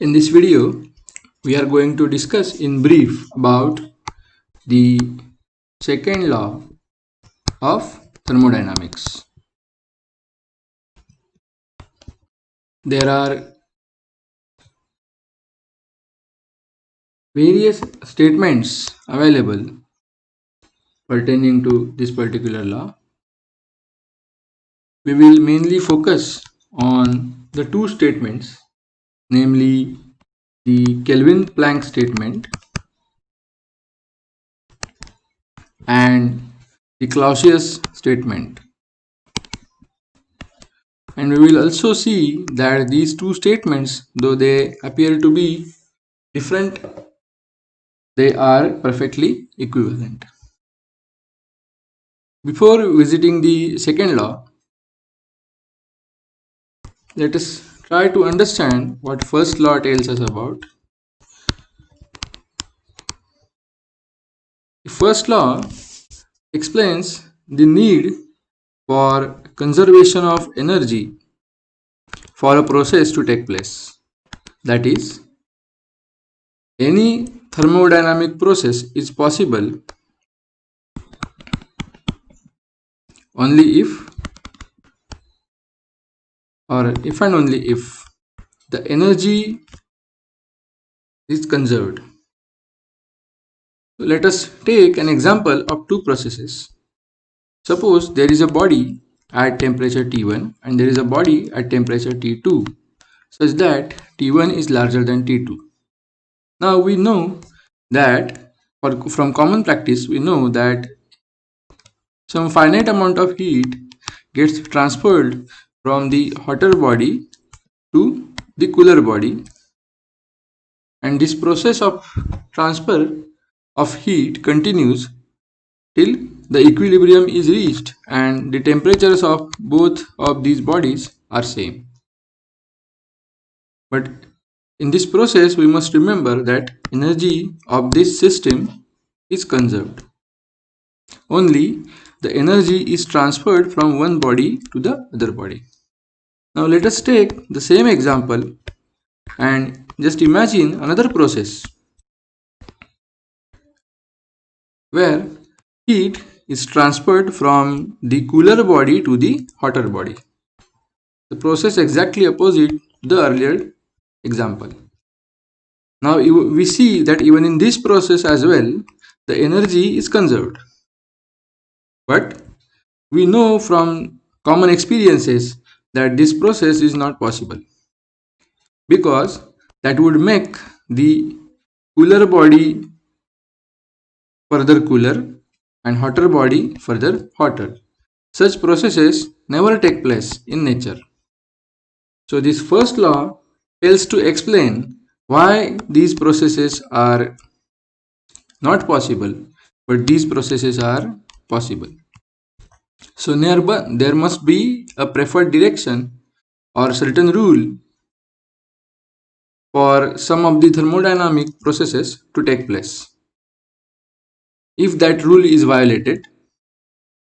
In this video, we are going to discuss in brief about the second law of thermodynamics. There are various statements available pertaining to this particular law. We will mainly focus on the two statements, namely the Kelvin-Planck statement and the Clausius statement. And we will also see that these two statements, though they appear to be different, they are perfectly equivalent. Before visiting the second law, let us try to understand what first law tells us about. The first law explains the need for conservation of energy for a process to take place. That is, any thermodynamic process is possible only if and only if the energy is conserved. So let us take an example of two processes. Suppose there is a body at temperature T1 and there is a body at temperature T2 such that T1 is larger than T2. Now we know that from common practice we know that some finite amount of heat gets transferred from the hotter body to the cooler body, and this process of transfer of heat continues till the equilibrium is reached and the temperatures of both of these bodies are same. But in this process we must remember that energy of this system is conserved. Only the energy is transferred from one body to the other body. Now let us take the same example and just imagine another process where heat is transferred from the cooler body to the hotter body. The process exactly opposite the earlier example. Now we see that even in this process as well, the energy is conserved. But we know from common experiences that this process is not possible, because that would make the cooler body further cooler and hotter body further hotter. Such processes never take place in nature. So this first law tells to explain why these processes are not possible, but these processes are possible. So there must be a preferred direction or certain rule for some of the thermodynamic processes to take place. If that rule is violated,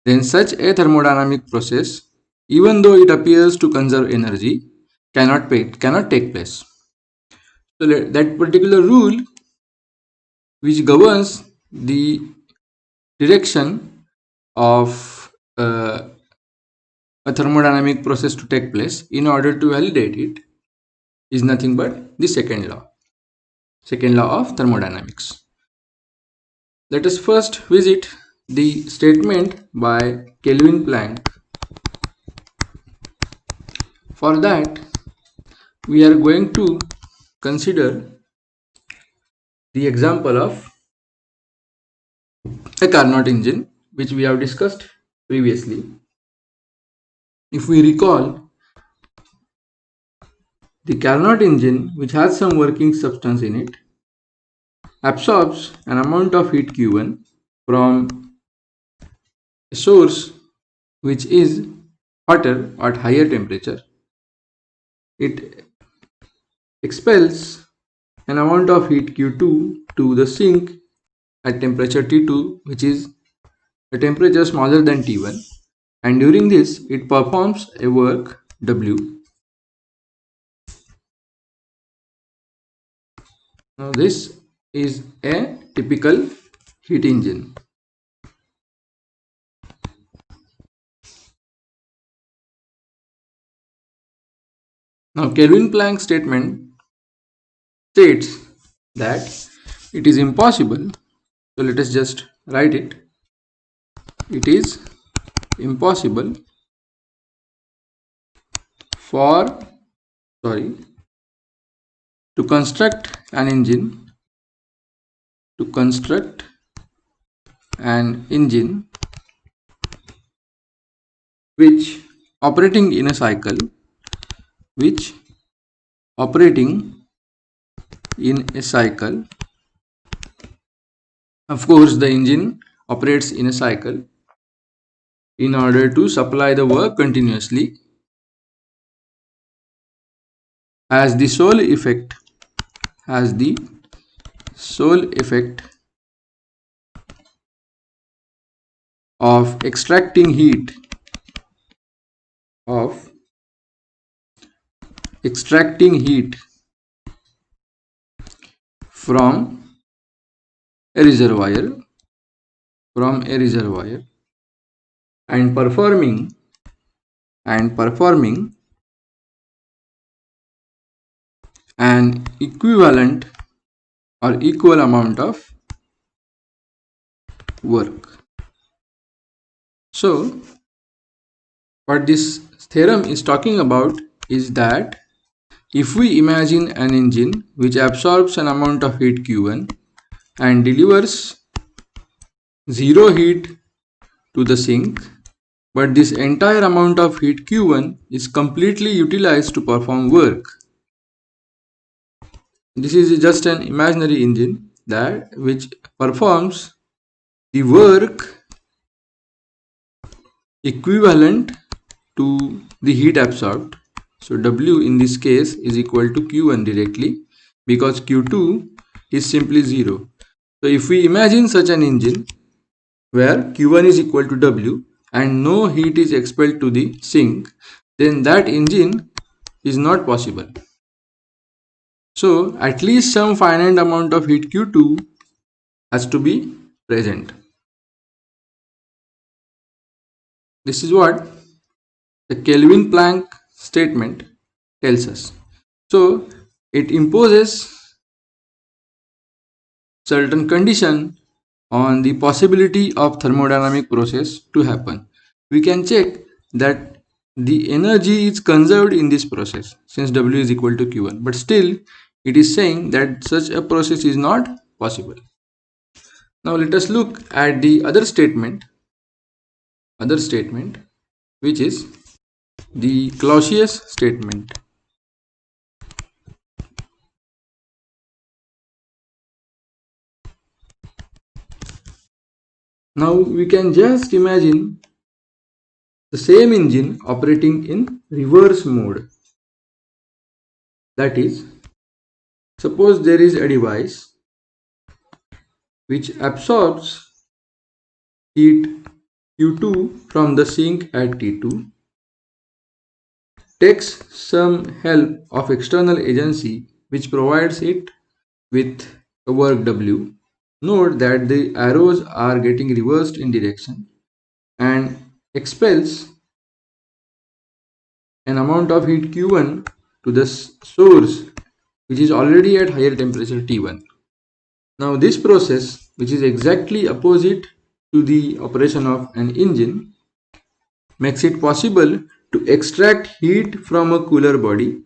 then such a thermodynamic process, even though it appears to conserve energy, cannot take place. So that particular rule which governs the direction of a thermodynamic process to take place, in order to validate it, is nothing but the second law of thermodynamics. Let us first visit the statement by Kelvin-Planck. For that, we are going to consider the example of a Carnot engine, which we have discussed previously. If we recall, the Carnot engine, which has some working substance in it, absorbs an amount of heat Q1 from a source which is hotter at higher temperature. It expels an amount of heat Q2 to the sink at temperature T2, which is a temperature smaller than T1, and during this it performs a work W. Now this is a typical heat engine. Now Kelvin Planck statement states that it is impossible. So let us just write it. It is impossible for to construct an engine which operating in a cycle which operating in a cycle. Of course, the engine operates in a cycle in order to supply the work continuously, as the sole effect of extracting heat from a reservoir and performing an equivalent or equal amount of work. So what this theorem is talking about is that if we imagine an engine which absorbs an amount of heat Q1 and delivers zero heat to the sink, but this entire amount of heat Q1 is completely utilized to perform work. This is just an imaginary engine that which performs the work equivalent to the heat absorbed. So W in this case is equal to Q1 directly, because Q2 is simply 0. So if we imagine such an engine where Q1 is equal to W and no heat is expelled to the sink, then that engine is not possible. So at least some finite amount of heat Q2 has to be present. This is what the Kelvin Planck statement tells us. So it imposes certain condition on the possibility of thermodynamic process to happen. We can check that the energy is conserved in this process since W is equal to Q1, but still it is saying that such a process is not possible. Now let us look at the other statement, which is the Clausius statement. Now we can just imagine the same engine operating in reverse mode. That is, suppose there is a device which absorbs heat Q2 from the sink at T2, takes some help of external agency which provides it with a work W. Note that the arrows are getting reversed in direction and expels an amount of heat Q1 to the source which is already at higher temperature T1. Now this process, which is exactly opposite to the operation of an engine, makes it possible to extract heat from a cooler body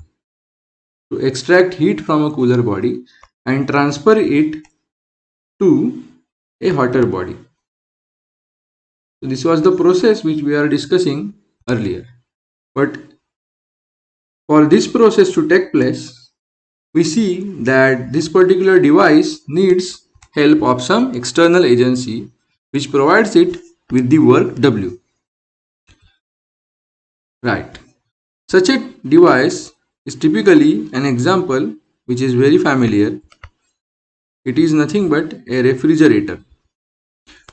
and transfer it to a hotter body. So this was the process which we are discussing earlier. But for this process to take place, we see that this particular device needs help of some external agency which provides it with the work W. Right. Such a device is typically an example which is very familiar. It is nothing but a refrigerator.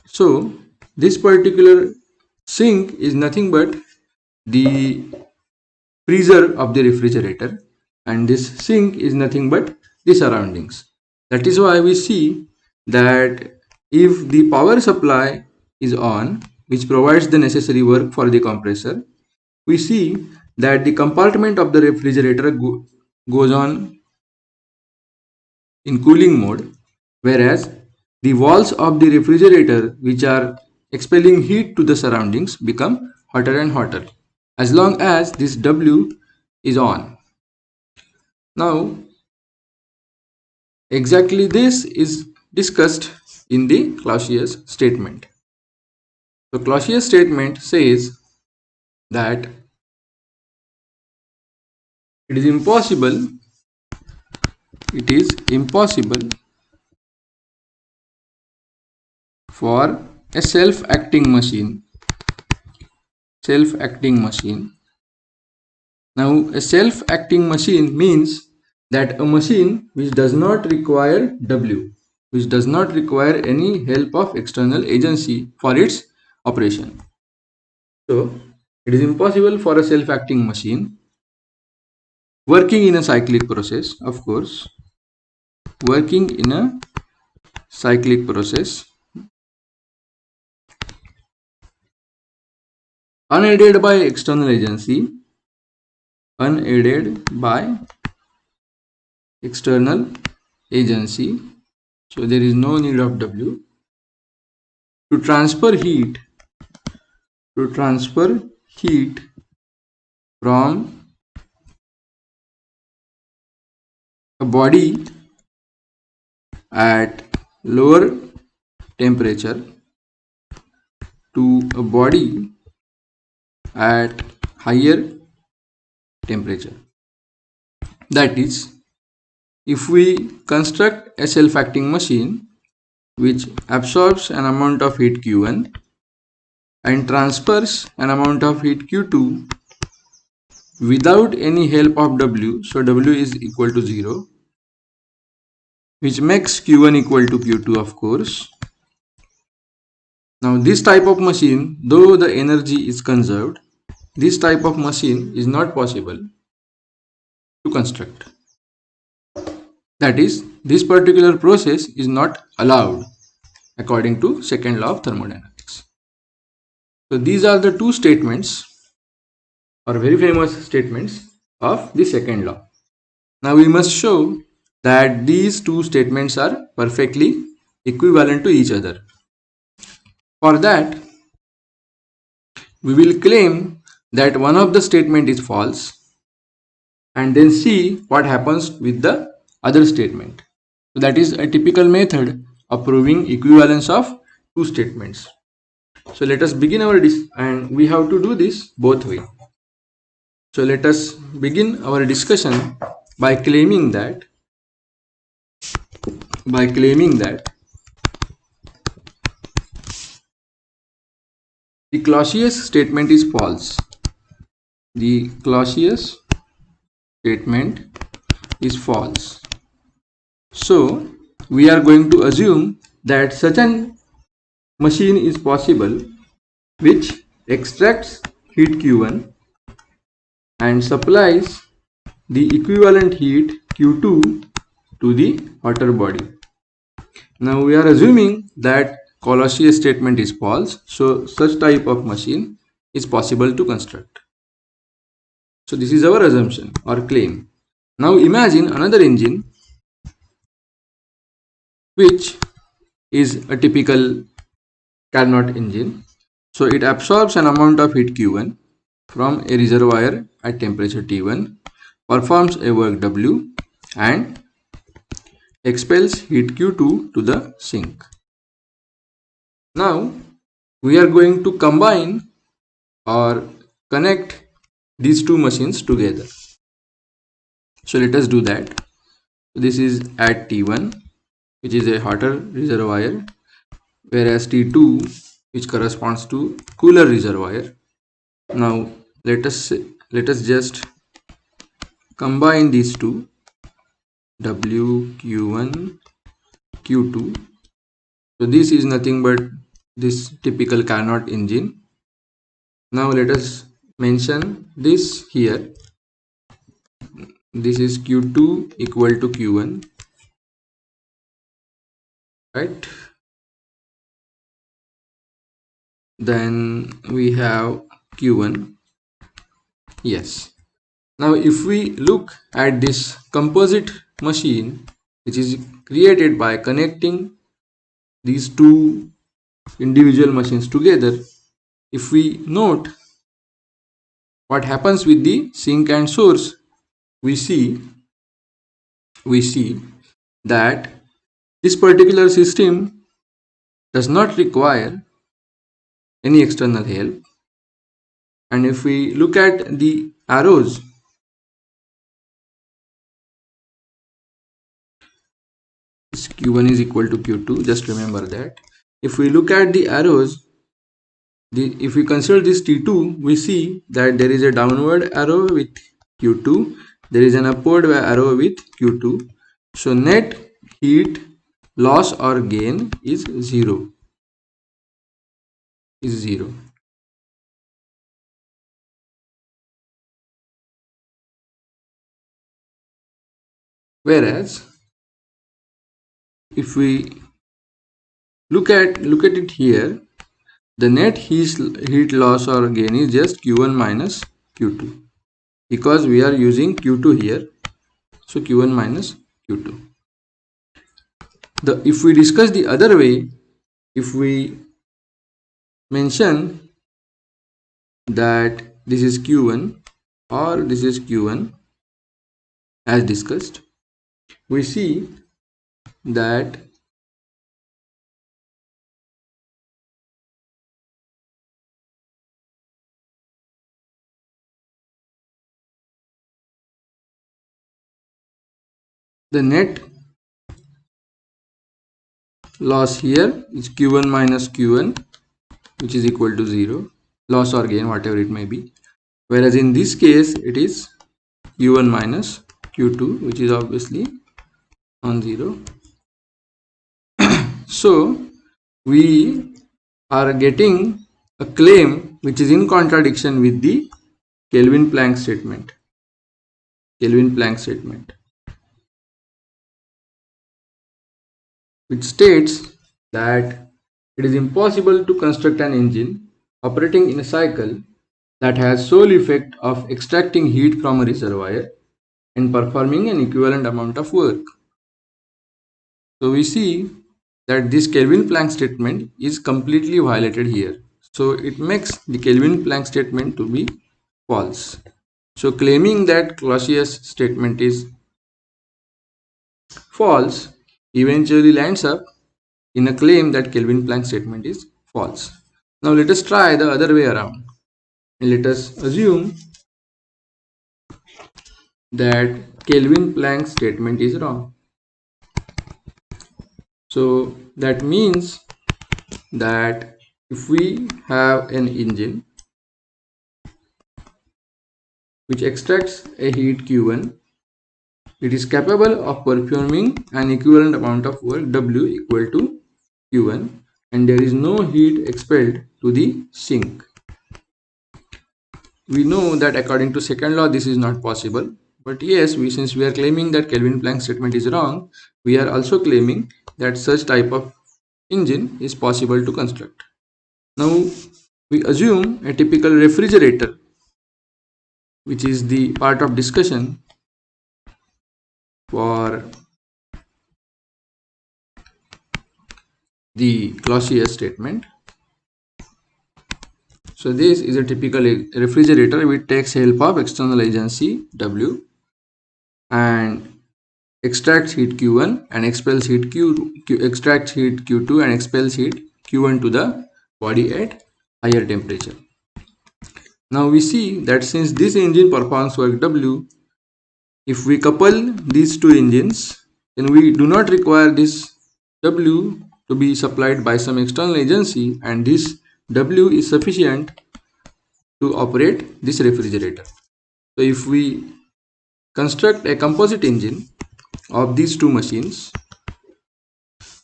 So this particular sink is nothing but the freezer of the refrigerator, and this sink is nothing but the surroundings. That is why we see that if the power supply is on, which provides the necessary work for the compressor, we see that the compartment of the refrigerator goes on in cooling mode, whereas the walls of the refrigerator, which are expelling heat to the surroundings, become hotter and hotter as long as this W is on. Now, exactly this is discussed in the Clausius statement. So, Clausius statement says that it is impossible for a self-acting machine. Now, a self-acting machine means that a machine which does not require W, which does not require any help of external agency for its operation. So, it is impossible for a self-acting machine working in a cyclic process, of course, working in a cyclic process, unaided by external agency, so there is no need of W, to transfer heat from a body at lower temperature to a body at higher temperature. That is, if we construct a self-acting machine which absorbs an amount of heat Q1 and transfers an amount of heat Q2 without any help of W, so W is equal to 0, which makes Q1 equal to Q2, of course. Now, this type of machine, though the energy is conserved, this type of machine is not possible to construct. That is, this particular process is not allowed according to second law of thermodynamics. So these are the two statements, or very famous statements, of the second law. Now we must show that these two statements are perfectly equivalent to each other. For that, we will claim that one of the statement is false and then see what happens with the other statement. So that is a typical method of proving equivalence of two statements. So let us begin our and we have to do this both ways. So let us begin our discussion by claiming that the Clausius statement is false. The Clausius statement is false. So we are going to assume that such an machine is possible which extracts heat Q1 and supplies the equivalent heat Q2 to the hotter body. Now we are assuming that Clausius statement is false, so such type of machine is possible to construct. So this is our assumption or claim. Now imagine another engine which is a typical Carnot engine. So it absorbs an amount of heat Q1 from a reservoir at temperature T1, performs a work W and expels heat Q2 to the sink. Now we are going to combine or connect these two machines together. So let us do that. This is at T1, which is a hotter reservoir, whereas T2, which corresponds to cooler reservoir. Now let us just combine these two, W, Q1, Q2. So this is nothing but this typical Carnot engine. Now let us mention this here. This is Q2 equal to Q1 right? Then we have Q1. Yes. Now if we look at this composite machine, which is created by connecting these two individual machines together, if we note what happens with the sink and source, we see that this particular system does not require any external help. And if we look at the arrows, Q1 is equal to Q2, just remember that. If we look at the arrows, if we consider this T2, we see that there is a downward arrow with Q2, there is an upward arrow with Q2. So net heat loss or gain is zero. Whereas if we look at it here, the net heat loss or gain is just Q1 minus Q2, because we are using Q2 here. So Q1 minus Q2. If we discuss the other way, if we mention that this is Q1 or this is Q1 as discussed, we see that the net loss here is Q1 minus Q1, which is equal to 0, loss or gain, whatever it may be. Whereas in this case, it is Q1 minus Q2, which is obviously non-zero. So we are getting a claim which is in contradiction with the Kelvin-Planck statement. Which states that it is impossible to construct an engine operating in a cycle that has sole effect of extracting heat from a reservoir and performing an equivalent amount of work. So we see that this Kelvin-Planck statement is completely violated here. So it makes the Kelvin-Planck statement to be false. So claiming that Clausius statement is false eventually lands up in a claim that Kelvin-Planck statement is false. Now let us try the other way around. And let us assume that Kelvin-Planck statement is wrong. So that means that if we have an engine which extracts a heat Q1, it is capable of performing an equivalent amount of work W equal to Q1, and there is no heat expelled to the sink. We know that according to second law this is not possible, but yes, since we are claiming that Kelvin-Planck statement is wrong, we are also claiming that such type of engine is possible to construct. Now we assume a typical refrigerator, which is the part of discussion for the Clausius statement. So this is a typical refrigerator which takes help of external agency W and extracts heat Q1 and expels heat extracts heat Q2 and expels heat Q1 to the body at higher temperature. Now we see that since this engine performs work W, if we couple these two engines, then we do not require this W to be supplied by some external agency, and this W is sufficient to operate this refrigerator. So if we construct a composite engine of these two machines,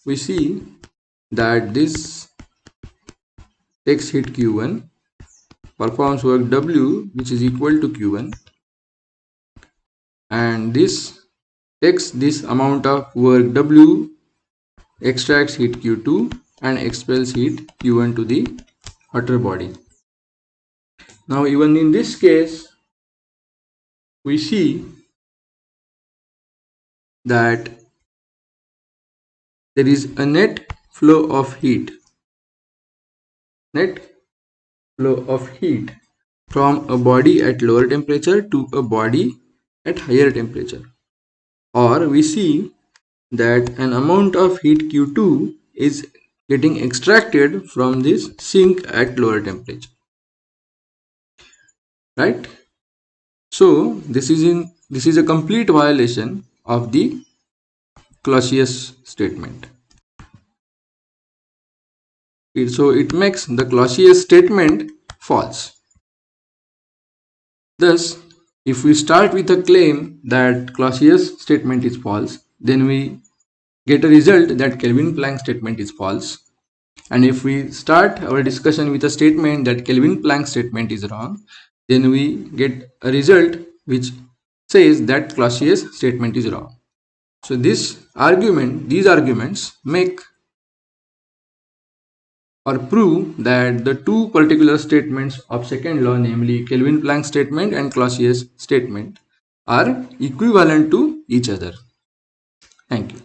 we see that this takes heat Q1, performs work W which is equal to Q1, and this takes this amount of work W extracts heat Q2 and expels heat Q1 to the hotter body. Now even in this case, we see that there is a net flow of heat from a body at lower temperature to a body at higher temperature, or we see that an amount of heat Q2 is getting extracted from this sink at lower temperature, right? So this is a complete violation of the Clausius statement. So it makes the Clausius statement false. Thus, if we start with a claim that Clausius statement is false, then we get a result that Kelvin-Planck statement is false. And if we start our discussion with a statement that Kelvin-Planck statement is wrong, then we get a result which says that Clausius statement is wrong. So these arguments make or prove that the two particular statements of second law, namely Kelvin-Planck statement and Clausius statement, are equivalent to each other. Thank you.